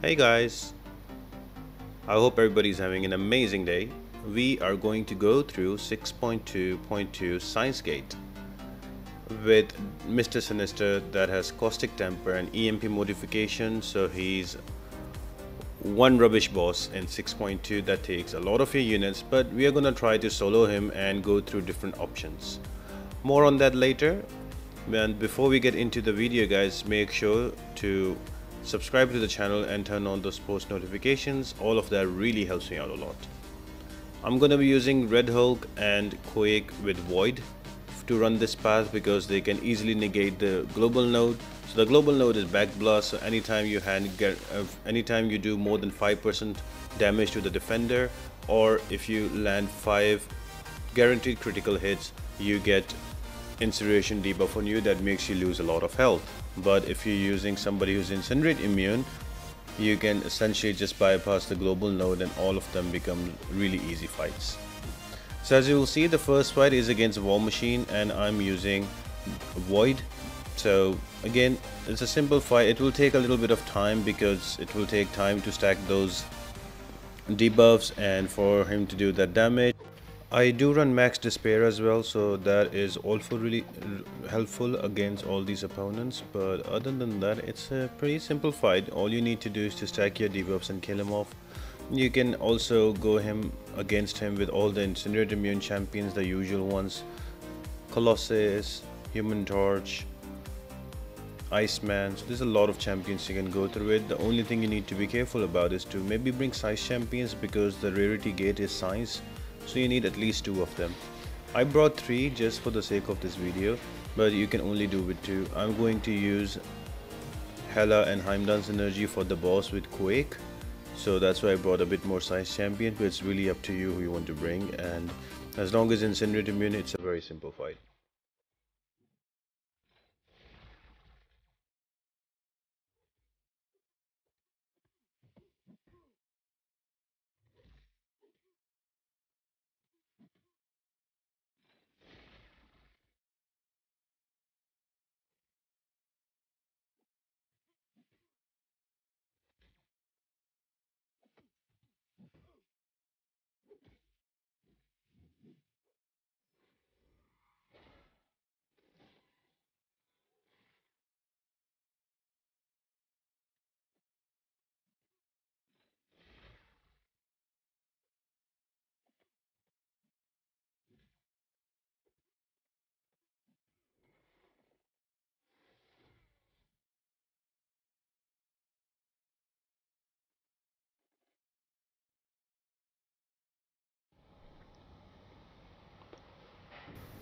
Hey guys, I hope everybody's having an amazing day. We are going to go through 6.2.2 Science Gate with Mr. Sinister that has Caustic Temper and EMP modification, so he's one rubbish boss in 6.2 that takes a lot of your units, but we are gonna try to solo him and go through different options. More on that later. And before we get into the video guys, make sure to subscribe to the channel and turn on those post notifications. All of that really helps me out a lot. I'm gonna be using Red Hulk and Quake with Void to run this path because they can easily negate the global node. So the global node is back blast, so anytime you do more than 5% damage to the defender, or if you land 5 guaranteed critical hits, you get incineration debuff on you that makes you lose a lot of health. But if you're using somebody who's incinerate immune, you can essentially just bypass the global node and all of them become really easy fights. So as you will see, the first fight is against War Machine and I'm using Void. So again, it's a simple fight. It will take a little bit of time because it will take time to stack those debuffs and for him to do that damage. I do run Max Despair as well, so that is also really helpful against all these opponents. But other than that, it's a pretty simple fight. All you need to do is to stack your debuffs and kill him off. You can also go against him with all the Incinerate immune champions, the usual ones: Colossus, Human Torch, Iceman. So there's a lot of champions you can go through it. The only thing you need to be careful about is to maybe bring size champions because the rarity gate is size. So you need at least 2 of them. I brought 3 just for the sake of this video, but you can only do with 2. I'm going to use Hela and Heimdall's energy for the boss with Quake, so that's why I brought a bit more size champion, but it's really up to you who you want to bring, and as long as Incinerate immune, it's a very simple fight.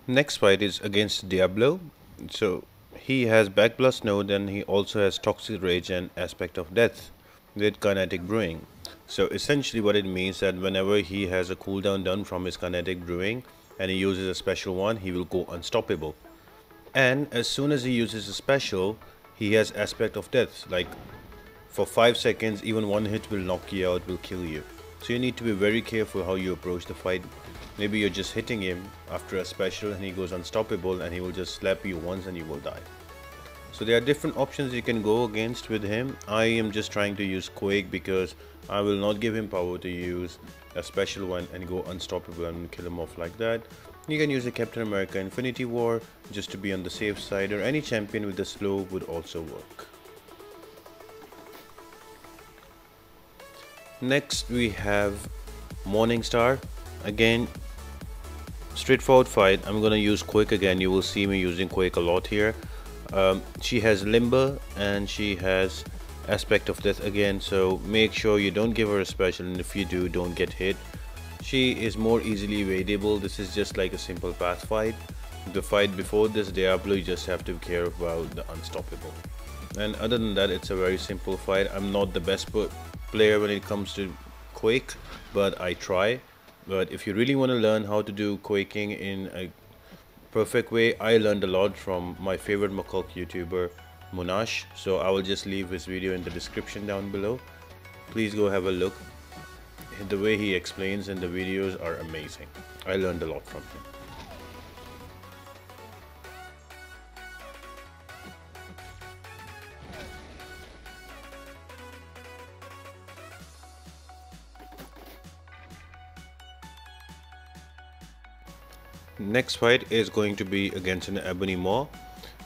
Next fight is against Diablo. So he has Backblast node and he also has Toxic Rage and Aspect of Death with Kinetic Brewing. So essentially what it means that whenever he has a cooldown done from his Kinetic Brewing and he uses a special one, he will go unstoppable. And as soon as he uses a special, he has Aspect of Death. Like for 5 seconds, even one hit will knock you out, will kill you. So you need to be very careful how you approach the fight. Maybe you're just hitting him after a special and he goes unstoppable and he will just slap you once and you will die. So there are different options you can go against with him. I am just trying to use Quake because I will not give him power to use a special one and go unstoppable and kill him off like that. You can use a Captain America Infinity War just to be on the safe side, or any champion with the slow would also work. Next we have Morningstar. Again, straightforward fight. I'm gonna use Quake again. You will see me using Quake a lot here. She has Limber and she has Aspect of Death again, so make sure you don't give her a special, and if you do, don't get hit. She is more easily evadable. This is just like a simple path fight. The fight before this, Diablo, you just have to care about the unstoppable. And other than that, it's a very simple fight. I'm not the best player when it comes to Quake, but I try. But if you really want to learn how to do quaking in a perfect way, I learned a lot from my favorite MCOC YouTuber, Monash. So I will just leave his video in the description down below. Please go have a look. The way he explains in the videos are amazing. I learned a lot from him. Next fight is going to be against an Ebony Maw.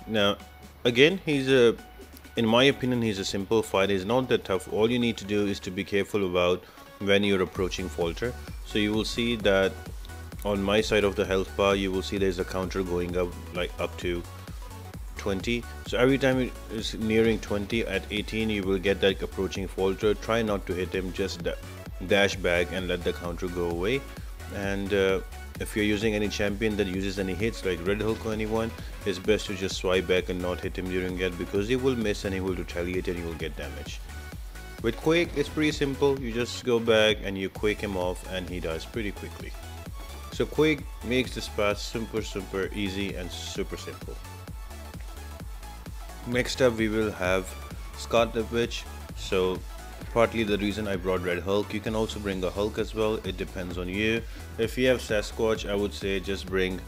Now, again, in my opinion, he's a simple fight. He's not that tough. All you need to do is to be careful about when you're approaching Falter. So you will see that on my side of the health bar, you will see there's a counter going up, like up to 20. So every time it's nearing 20, at 18 you will get that approaching Falter. Try not to hit him, just dash back and let the counter go away. And if you're using any champion that uses any hits like Red Hulk or anyone, it's best to just swipe back and not hit him during it, because he will miss and he will retaliate and you will get damage. With Quake, it's pretty simple. You just go back and you Quake him off and he dies pretty quickly. So Quake makes this path super easy and super simple. Next up we will have Scarlet Witch. So partly the reason I brought Red Hulk, you can also bring a Hulk as well, it depends on you. If you have Sasquatch, I would say just bring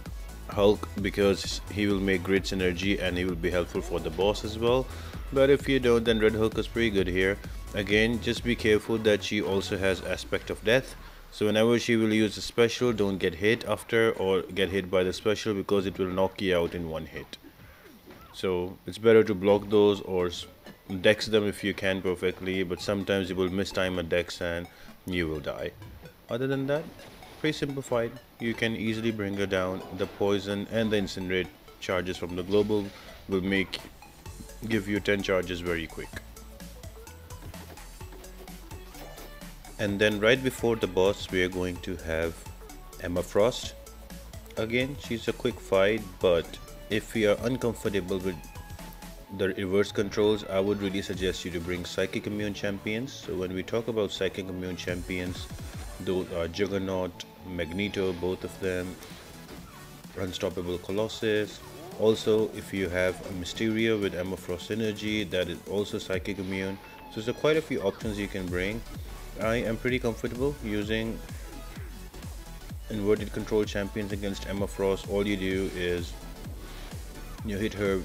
Hulk, because he will make great synergy and he will be helpful for the boss as well. But if you don't, then Red Hulk is pretty good here. Again, just be careful that she also has aspect of death. So whenever she will use a special, don't get hit after or get hit by the special, because it will knock you out in one hit. So it's better to block those or dex them if you can perfectly, but sometimes you will mistime a dex and you will die. Other than that, pretty simple fight. You can easily bring her down. The poison and the incinerate charges from the global will give you 10 charges very quick. And then right before the boss, we are going to have Emma Frost. Again, she's a quick fight, but if you are uncomfortable with the reverse controls, I would really suggest you to bring Psychic Immune champions. So when we talk about Psychic Immune champions, those are Juggernaut, Magneto, both of them, Unstoppable Colossus. Also, if you have a Mysterio with Emma Frost Synergy, that is also Psychic Immune. So there's quite a few options you can bring. I am pretty comfortable using inverted control champions against Emma Frost. All you do is you hit her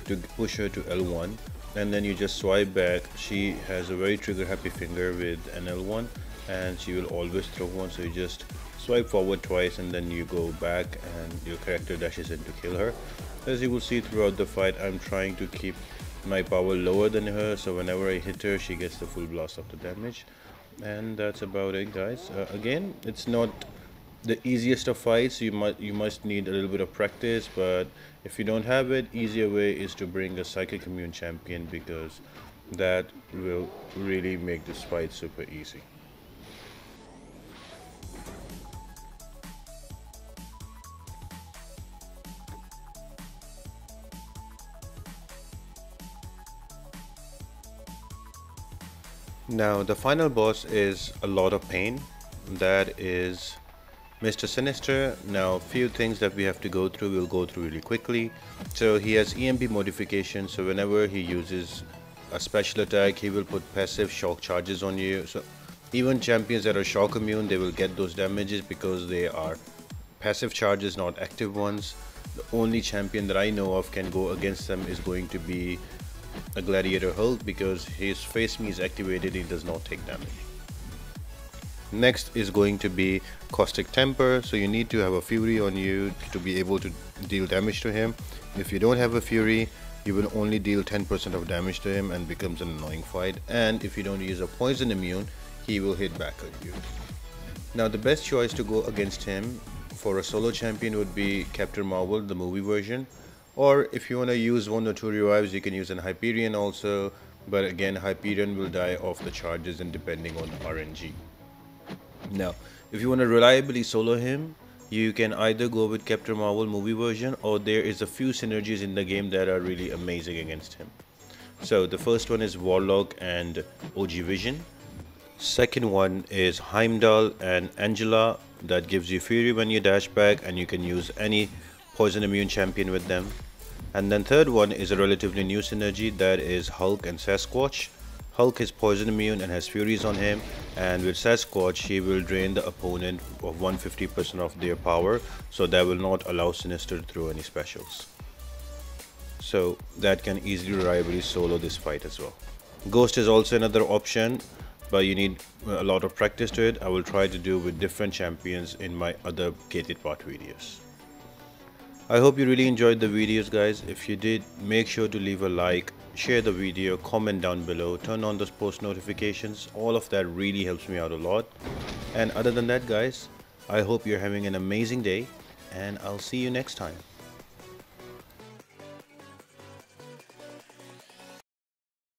to push her to L1 and then you just swipe back. She has a very trigger happy finger with an L1 and she will always throw one, so you just swipe forward twice and then you go back and your character dashes in to kill her. As you will see throughout the fight, I'm trying to keep my power lower than her, so whenever I hit her she gets the full blast of the damage. And that's about it, guys. Again, it's not the easiest of fights. You must need a little bit of practice, but if you don't have it, easier way is to bring a Psychic Immune champion, because that will really make this fight super easy. Now the final boss is a lot of pain. That is Mr. Sinister. Now few things that we have to go through, we'll go through really quickly. So he has EMP modification, so whenever he uses a special attack, he will put passive shock charges on you. So even champions that are shock immune, they will get those damages because they are passive charges, not active ones. The only champion that I know of can go against them is going to be a Gladiator Hulk, because his face me is activated, he does not take damage. Next is going to be Caustic Temper, so you need to have a Fury on you to be able to deal damage to him. If you don't have a Fury, you will only deal 10% of damage to him and becomes an annoying fight. And if you don't use a Poison Immune, he will hit back at you. Now the best choice to go against him for a solo champion would be Captain Marvel, the movie version. Or if you want to use 1 or 2 revives, you can use an Hyperion also, but again Hyperion will die off the charges and depending on RNG. Now if you want to reliably solo him, you can either go with Captain Marvel movie version, or there is a few synergies in the game that are really amazing against him. So the first one is Warlock and OG Vision. Second one is Heimdall and Angela, that gives you Fury when you dash back, and you can use any Poison Immune champion with them. And then third one is a relatively new synergy, that is Hulk and Sasquatch. Hulk is Poison Immune and has Furies on him, and with Sasquatch he will drain the opponent of 150% of their power, so that will not allow Sinister to throw any specials. So that can easily reliably solo this fight as well. Ghost is also another option, but you need a lot of practice to it. I will try to do with different champions in my other gated part videos. I hope you really enjoyed the videos, guys. If you did, make sure to leave a like, share the video, comment down below, turn on those post notifications. All of that really helps me out a lot. And other than that, guys, I hope you're having an amazing day, and I'll see you next time.